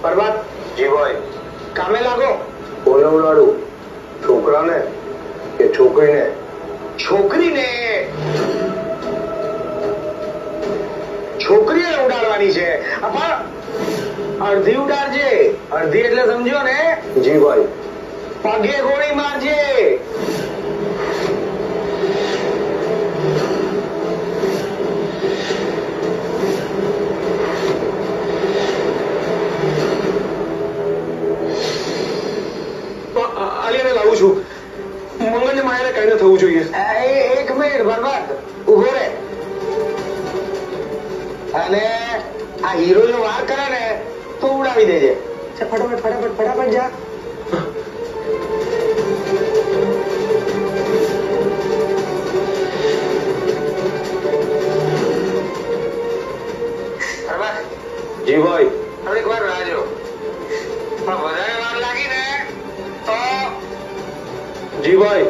પરમાત જી ભાઈ. કામે લાગો. કોને ઉડાડું? છોકરાને કે છોકરીને? છોકરીને છોકરીએ ઉડાડવાની છે. પણ અડધી ઉડાડજે. અડધી એટલે સમજ્યો ને? જી ભાઈ. પગે ગોળી મારજે. આલિયાને લાવું છું. મંગળને માયાને કઈ ન થવું જોઈએ. એક મિનિટ બરબાદ ઉભો રે. અને આ હીરો જો વાર કરે ને તો ઉડાવી દેજે. ફટાફટ ફટાફટ ફટાફટ જા. બરબાદ જી ભાઈ. થોડીક વાર રાહ જો. પણ વધારે વાર લાગી ને તો જી ભાઈ.